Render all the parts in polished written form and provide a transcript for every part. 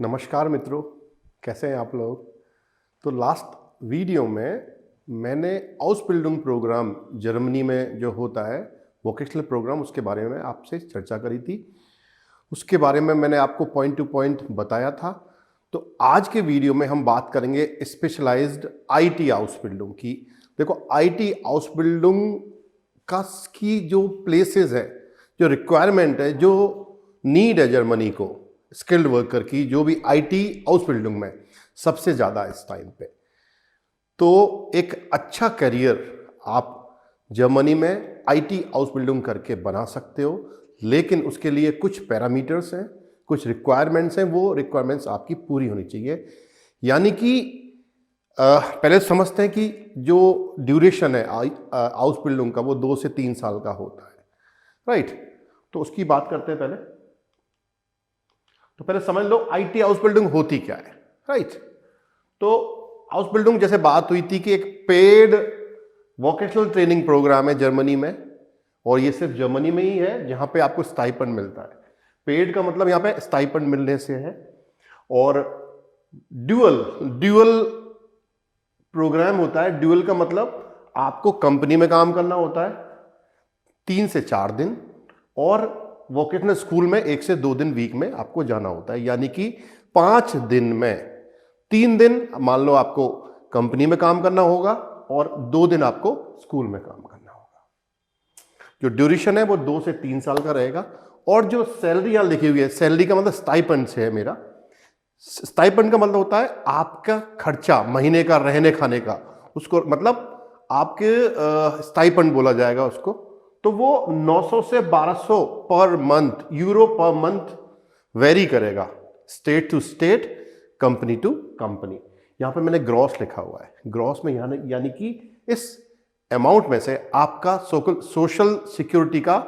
नमस्कार मित्रों, कैसे हैं आप लोग। तो लास्ट वीडियो में मैंने आउसबिल्डिंग प्रोग्राम जर्मनी में जो होता है वोकेशनल प्रोग्राम, उसके बारे में आपसे चर्चा करी थी। उसके बारे में मैंने आपको पॉइंट टू पॉइंट बताया था। तो आज के वीडियो में हम बात करेंगे स्पेशलाइज्ड आईटी आउसबिल्डिंग की। देखो, आईटी आउसबिल्डिंग की जो प्लेसेस है, जो रिक्वायरमेंट है, जो नीड है जर्मनी को स्किल्ड वर्कर की, जो भी आईटी आउसबिल्डिंग में सबसे ज़्यादा इस टाइम पे। तो एक अच्छा करियर आप जर्मनी में आईटी हाउसबिल्डिंग करके बना सकते हो, लेकिन उसके लिए कुछ पैरामीटर्स हैं, कुछ रिक्वायरमेंट्स हैं। वो रिक्वायरमेंट्स आपकी पूरी होनी चाहिए। यानी कि पहले समझते हैं कि जो ड्यूरेशन है हाउसबिल्डिंग का वो 2 से 3 साल का होता है, राइट। तो उसकी बात करते हैं पहले। तो पहले समझ लो आईटी हाउसबिल्डिंग होती क्या है, राइट। तो हाउसबिल्डिंग जैसे बात हुई थी कि एक पेड वोकेशनल ट्रेनिंग प्रोग्राम है जर्मनी में, और ये सिर्फ जर्मनी में ही है जहां पे आपको स्टाइपेंड मिलता है। पेड का मतलब यहां पे स्टाइपेंड मिलने से है। और ड्यूअल प्रोग्राम होता है। ड्यूअल का मतलब आपको कंपनी में काम करना होता है 3 से 4 दिन, और वोकेशनल स्कूल में 1 से 2 दिन वीक में आपको जाना होता है। यानी कि 5 दिन में 3 दिन मान लो आपको कंपनी में काम करना होगा और 2 दिन आपको स्कूल में काम करना होगा। जो ड्यूरेशन है वो 2 से 3 साल का रहेगा। और जो सैलरी यहां लिखी हुई है, सैलरी का मतलब स्टाइपेंड से है मेरा। स्टाइपेंड का मतलब होता है आपका खर्चा महीने का, रहने खाने का, उसको मतलब आपके स्टाइपेंड बोला जाएगा उसको। तो वो 900 से 1200 per month, euro per month vary करेगा, state to state, company to company. यहां पे मैंने ग्रॉस लिखा हुआ है। ग्रॉस में यानी कि इस अमाउंट में से आपका सोशल सिक्योरिटी का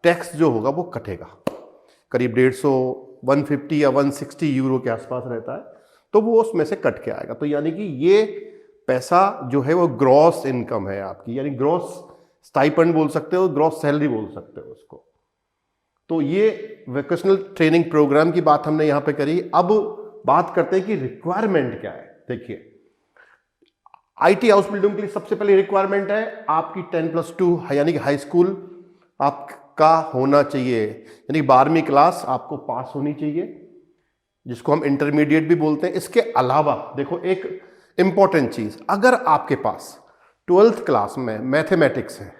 टैक्स जो होगा वो कटेगा। करीब 150, 150 या 160 यूरो के आसपास रहता है। तो वो उसमें से कट के आएगा। तो यानी कि ये पैसा जो है वो ग्रॉस इनकम है आपकी, यानी ग्रॉस स्टाइपेंड बोल सकते हो, ग्रॉस सैलरी बोल सकते हो उसको। तो ये वोकेशनल ट्रेनिंग प्रोग्राम की बात हमने यहां पे करी। अब बात करते हैं कि रिक्वायरमेंट क्या है। देखिए, आईटी हाउसबिल्डिंग के लिए सबसे पहले रिक्वायरमेंट है आपकी 10+2 यानी कि हाई स्कूल आपका होना चाहिए, यानी 12वीं क्लास आपको पास होनी चाहिए, जिसको हम इंटरमीडिएट भी बोलते हैं। इसके अलावा देखो, एक इंपॉर्टेंट चीज, अगर आपके पास 12th क्लास में मैथमेटिक्स है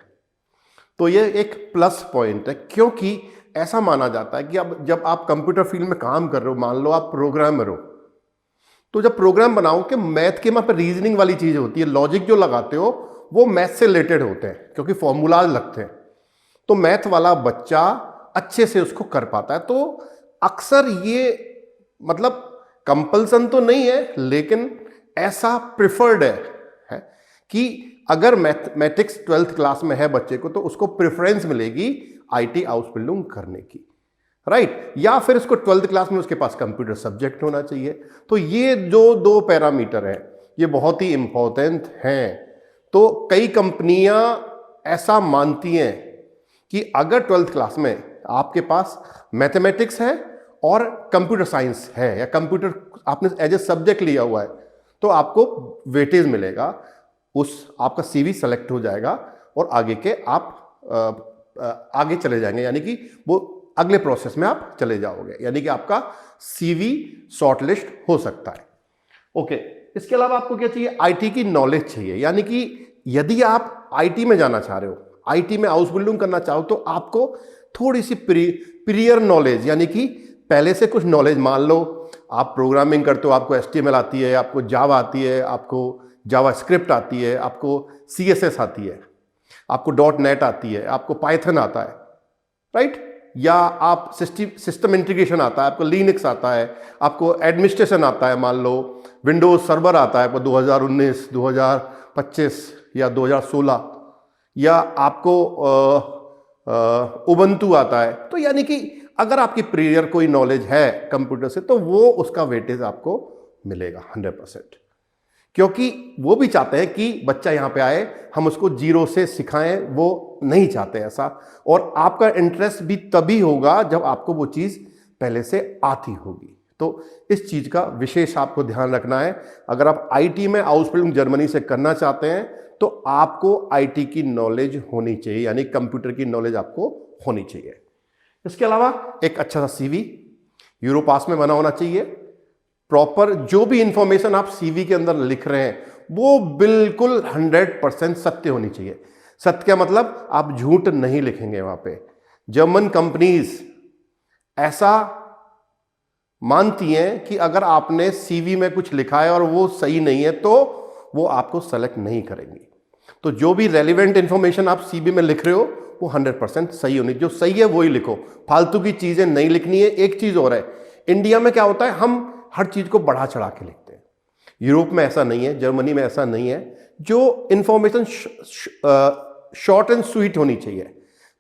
तो ये एक प्लस पॉइंट है। क्योंकि ऐसा माना जाता है कि अब जब आप कंप्यूटर फील्ड में काम कर रहे हो, मान लो आप प्रोग्रामर हो, तो जब प्रोग्राम बनाओ कि मैथ के वहां पर रीजनिंग वाली चीज होती है, लॉजिक जो लगाते हो वो मैथ से रिलेटेड होते हैं, क्योंकि फॉर्मूलाज लगते हैं। तो मैथ वाला बच्चा अच्छे से उसको कर पाता है। तो अक्सर ये मतलब कंपल्सन तो नहीं है, लेकिन ऐसा प्रिफर्ड है कि अगर मैथमेटिक्स 12th क्लास में है बच्चे को, तो उसको प्रेफरेंस मिलेगी आईटी हाउसबिल्डिंग करने की, राइट। या फिर उसको 12th क्लास में उसके पास कंप्यूटर सब्जेक्ट होना चाहिए। तो ये जो 2 पैरामीटर हैं ये बहुत ही इंपॉर्टेंट हैं। तो कई कंपनियां ऐसा मानती हैं कि अगर 12th क्लास में आपके पास मैथमेटिक्स है और कंप्यूटर साइंस है, या कंप्यूटर आपने एज ए सब्जेक्ट लिया हुआ है, तो आपको वेटेज मिलेगा, आपका सीवी सेलेक्ट हो जाएगा और आगे के आप आगे चले जाएंगे, यानी कि वो अगले प्रोसेस में आप चले जाओगे, यानी कि आपका सीवी शॉर्टलिस्ट हो सकता है। ओके, इसके अलावा आपको क्या चाहिए? आईटी की नॉलेज चाहिए। यानी कि यदि आप आईटी में जाना चाह रहे हो, आईटी में हाउसबिल्डिंग करना चाहो, तो आपको थोड़ी सी प्रियर नॉलेज, यानी कि पहले से कुछ नॉलेज, मान लो आप प्रोग्रामिंग करते हो, आपको HTML आती है, आपको जावा आती है, आपको जावा स्क्रिप्ट आती है, आपको CSS आती है, आपको .NET आती है, आपको पाइथन आता है, राइट। या आप सिस्टम इंटीग्रेशन आता है, आपको लिनक्स आता है, आपको एडमिनिस्ट्रेशन आता है, मान लो विंडोज सर्वर आता है आपको 2019, 2025 या 2016, या आपको उबंटू आता है। तो यानी कि अगर आपकी प्रियर कोई नॉलेज है कंप्यूटर से, तो वो उसका वेटेज आपको मिलेगा 100%। क्योंकि वो भी चाहते हैं कि बच्चा यहाँ पे आए, हम उसको जीरो से सिखाएं, वो नहीं चाहते ऐसा। और आपका इंटरेस्ट भी तभी होगा जब आपको वो चीज़ पहले से आती होगी। तो इस चीज का विशेष आपको ध्यान रखना है। अगर आप आईटी में आउसबिल्डिंग जर्मनी से करना चाहते हैं तो आपको आईटी की नॉलेज होनी चाहिए, यानी कंप्यूटर की नॉलेज आपको होनी चाहिए। इसके अलावा एक अच्छा सा सीवी यूरोपास में बना होना चाहिए। प्रॉपर जो भी इंफॉर्मेशन आप सीवी के अंदर लिख रहे हैं वो बिल्कुल 100% सत्य होनी चाहिए। सत्य का मतलब आप झूठ नहीं लिखेंगे वहां पे। जर्मन कंपनीज ऐसा मानती हैं कि अगर आपने सीवी में कुछ लिखा है और वो सही नहीं है तो वो आपको सेलेक्ट नहीं करेंगी। तो जो भी रेलिवेंट इंफॉर्मेशन आप सीवी में लिख रहे हो वो 100% सही होनी, जो सही है वो ही लिखो, फालतू की चीजें नहीं लिखनी है। एक चीज और है, इंडिया में क्या होता है, हम हर चीज को बढ़ा चढ़ा के लिखते हैं। यूरोप में ऐसा नहीं है, जर्मनी में ऐसा नहीं है। जो इंफॉर्मेशन शॉर्ट एंड स्वीट होनी चाहिए,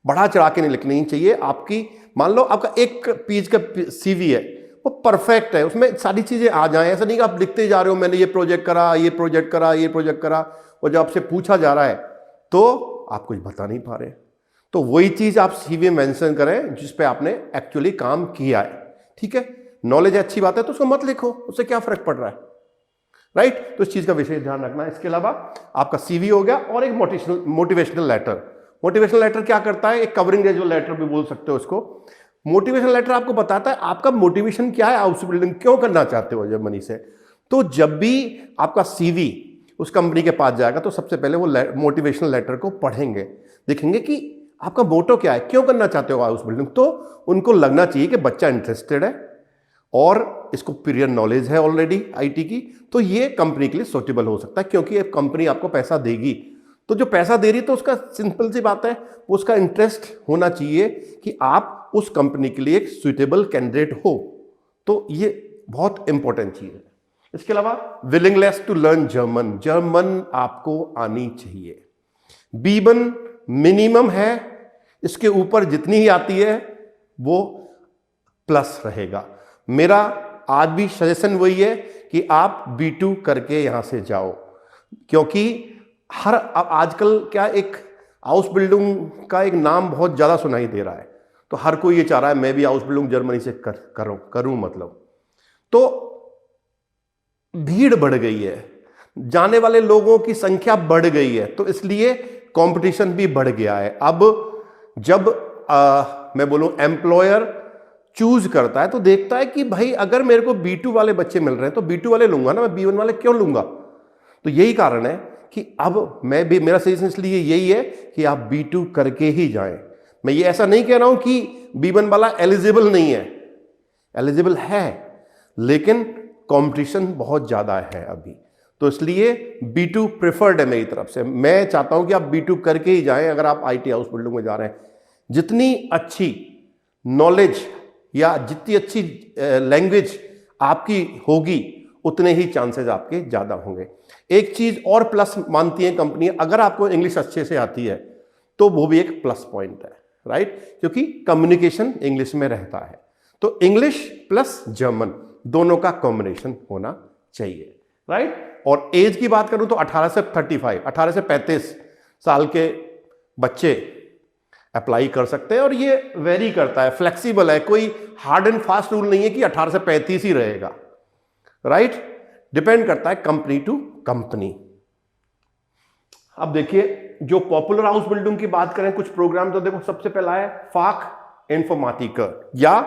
बढ़ा चढ़ा के नहीं लिखनी चाहिए। आपकी मान लो आपका एक पेज का सीवी है, वो परफेक्ट है, उसमें सारी चीजें आ जाएं। ऐसा नहीं कि आप लिखते जा रहे हो मैंने ये प्रोजेक्ट करा, ये प्रोजेक्ट करा, ये प्रोजेक्ट करा, और जब आपसे पूछा जा रहा है तो आप कुछ बता नहीं पा रहे। तो वही चीज आप सीवी में मेंशन करें जिस पे आपने एक्चुअली काम किया है। ठीक है, नॉलेज अच्छी बात है तो उसको मत लिखो, उससे क्या फर्क पड़ रहा है, राइट। तो इस चीज का विशेष ध्यान रखना है। इसके अलावा आपका सीवी हो गया और एक मोटिवेशनल लेटर। मोटिवेशनल लेटर क्या करता है, एक कवरिंग ग्रेजुअल लेटर भी बोल सकते हो उसको। मोटिवेशनल लेटर आपको बताता है आपका मोटिवेशन क्या है, हाउस बिल्डिंग क्यों करना चाहते हो जर्मनी से। तो जब भी आपका सीवी उस कंपनी के पास जाएगा तो सबसे पहले वो मोटिवेशनल लेटर को पढ़ेंगे, देखेंगे कि आपका मोटो क्या है, क्यों करना चाहते हो हाउस बिल्डिंग। तो उनको लगना चाहिए कि बच्चा इंटरेस्टेड है और इसको पीरियड नॉलेज है ऑलरेडी आईटी की, तो ये कंपनी के लिए सूटेबल हो सकता है, क्योंकि एक कंपनी आपको पैसा देगी। तो जो पैसा दे रही है तो उसका सिंपल सी बात है, उसका इंटरेस्ट होना चाहिए कि आप उस कंपनी के लिए एक सुइटेबल कैंडिडेट हो। तो ये बहुत इंपॉर्टेंट चीज है। इसके अलावा willingness to learn German, German आपको आनी चाहिए। B1 मिनिमम है, इसके ऊपर जितनी ही आती है वो प्लस रहेगा। मेरा आज भी सजेशन वही है कि आप B2 करके यहां से जाओ, क्योंकि हर आजकल क्या एक हाउस बिल्डिंग का एक नाम बहुत ज्यादा सुनाई दे रहा है, तो हर कोई ये चाह रहा है मैं भी हाउस बिल्डिंग जर्मनी से करूं मतलब। तो भीड़ बढ़ गई है, जाने वाले लोगों की संख्या बढ़ गई है, तो इसलिए कंपटीशन भी बढ़ गया है। अब जब मैं बोलूं एम्प्लॉयर चूज करता है तो देखता है कि भाई अगर मेरे को B2 वाले बच्चे मिल रहे हैं तो B2 वाले लूंगा ना, मैं B1 वाले क्यों लूंगा। तो यही कारण है कि अब मैं भी, मेरा सजेशन इसलिए यही है कि आप B2 करके ही जाएं। मैं ये ऐसा नहीं कह रहा हूं कि B1 वाला एलिजिबल नहीं है, एलिजिबल है, लेकिन कंपटीशन बहुत ज्यादा है अभी, तो इसलिए B2 प्रेफर्ड है मेरी तरफ से। मैं चाहता हूं कि आप B2 करके ही जाएं अगर आप आईटी हाउस बिल्डिंग में जा रहे हैं। जितनी अच्छी नॉलेज या जितनी अच्छी लैंग्वेज आपकी होगी उतने ही चांसेस आपके ज्यादा होंगे। एक चीज और प्लस मानती है कंपनी, अगर आपको इंग्लिश अच्छे से आती है तो वो भी एक प्लस पॉइंट है, राइट, क्योंकि कम्युनिकेशन इंग्लिश में रहता है। तो इंग्लिश प्लस जर्मन दोनों का कॉम्बिनेशन होना चाहिए, राइट। और एज की बात करूं तो 18 से 35, 18 से 35 साल के बच्चे अप्लाई कर सकते हैं, और ये वेरी करता है, फ्लेक्सिबल है, कोई हार्ड एंड फास्ट रूल नहीं है कि 18 से 35 ही रहेगा, राइट। डिपेंड करता है कंपनी टू कंपनी। अब देखिए जो पॉपुलर हाउस बिल्डिंग की बात करें, कुछ प्रोग्राम तो देखो, सबसे पहला है फाक इन्फॉर्मेटिकर या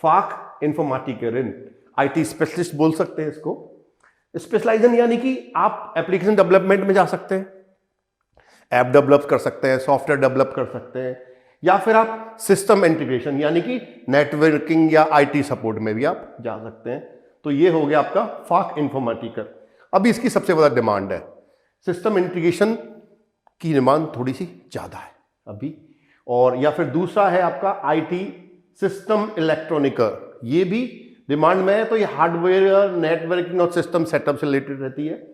फाक इन्फॉर्मेटिकरिन, आईटी स्पेशलिस्ट बोल सकते हैं इसको। स्पेशलाइजेशन यानी कि आप एप्लीकेशन डेवलपमेंट में जा सकते हैं, ऐप डेवलप कर सकते हैं, सॉफ्टवेयर डेवलप कर सकते हैं, या फिर आप सिस्टम इंटीग्रेशन यानी कि नेटवर्किंग या आईटी सपोर्ट में भी आप जा सकते हैं। तो ये हो गया आपका फाक इन्फॉर्मेटिकर। अभी इसकी सबसे बड़ा डिमांड है, सिस्टम इंटीग्रेशन की डिमांड थोड़ी सी ज्यादा है अभी। और या फिर दूसरा है आपका आईटी सिस्टम इलेक्ट्रॉनिकर, ये भी डिमांड में है। तो ये हार्डवेयर, नेटवर्किंग और सिस्टम सेटअप से रिलेटेड रहती है।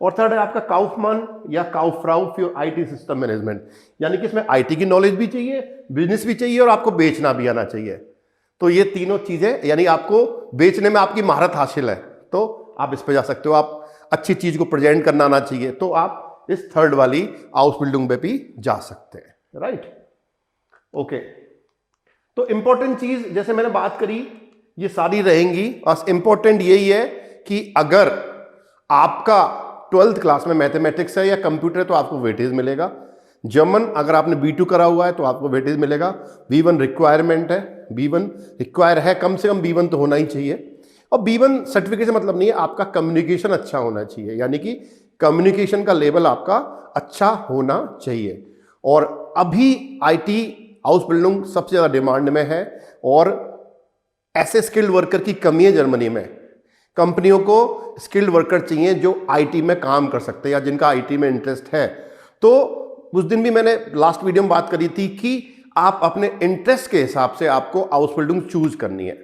और थर्ड है आपका काउफमैन या काउफ्राउ फॉर आईटी सिस्टम मैनेजमेंट, यानी कि इसमें आईटी की नॉलेज भी चाहिए, बिजनेस भी चाहिए और आपको बेचना भी आना चाहिए। तो ये तीनों चीजें, यानी आपको बेचने में आपकी महारत हासिल है तो आप इस पे जा सकते हो। आप अच्छी चीज को प्रेजेंट करना आना चाहिए तो आप इस थर्ड वाली हाउस बिल्डिंग में भी जा सकते हैं, राइट। ओके, तो इंपॉर्टेंट चीज जैसे मैंने बात करी, ये सारी रहेंगी। बस इंपॉर्टेंट यही है कि अगर आपका 12th क्लास में मैथमेटिक्स है या कंप्यूटर है तो आपको वेटेज मिलेगा। जर्मन अगर आपने B2 करा हुआ है तो आपको वेटेज मिलेगा। B1 रिक्वायरमेंट है, B1 रिक्वायर है, कम से कम B1 तो होना ही चाहिए। और B1 सर्टिफिकेट से मतलब नहीं है, आपका कम्युनिकेशन अच्छा होना चाहिए, यानी कि कम्युनिकेशन का लेवल आपका अच्छा होना चाहिए। और अभी IT हाउस बिल्डिंग सबसे ज्यादा डिमांड में है और ऐसे स्किल्ड वर्कर की कमी है जर्मनी में। कंपनियों को स्किल्ड वर्कर चाहिए जो IT में काम कर सकते हैं या जिनका IT में इंटरेस्ट है। तो उस दिन भी मैंने लास्ट वीडियो में बात करी थी कि आप अपने इंटरेस्ट के हिसाब से आपको हाउस बिल्डिंग चूज करनी है,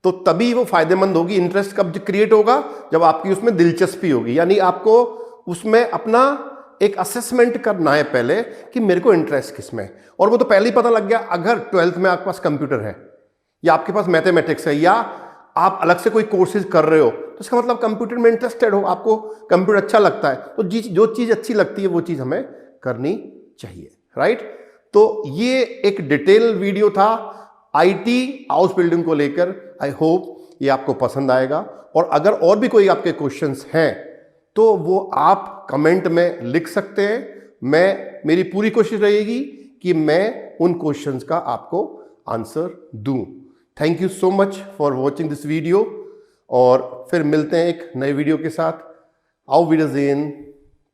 तो तभी वो फायदेमंद होगी। इंटरेस्ट कब क्रिएट होगा? जब आपकी उसमें दिलचस्पी होगी, यानी आपको उसमें अपना एक असेसमेंट करना है पहले कि मेरे को इंटरेस्ट किस में। और वो तो पहले ही पता लग गया अगर 12th में आपके पास कंप्यूटर है या आपके पास मैथमेटिक्स है या आप अलग से कोई कोर्सेज कर रहे हो, तो इसका मतलब कंप्यूटर में इंटरेस्टेड हो, आपको कंप्यूटर अच्छा लगता है। तो जो चीज अच्छी लगती है वो चीज हमें करनी चाहिए, राइट। तो ये एक डिटेल वीडियो था IT हाउस बिल्डिंग को लेकर। आई होप ये आपको पसंद आएगा। और अगर और भी कोई आपके क्वेश्चंस हैं तो वो आप कमेंट में लिख सकते हैं। मेरी पूरी कोशिश रहेगी कि मैं उन क्वेश्चंस का आपको आंसर दूं। Thank you so much for watching this video और फिर मिलते हैं एक नए वीडियो के साथ। Auf Wiedersehen।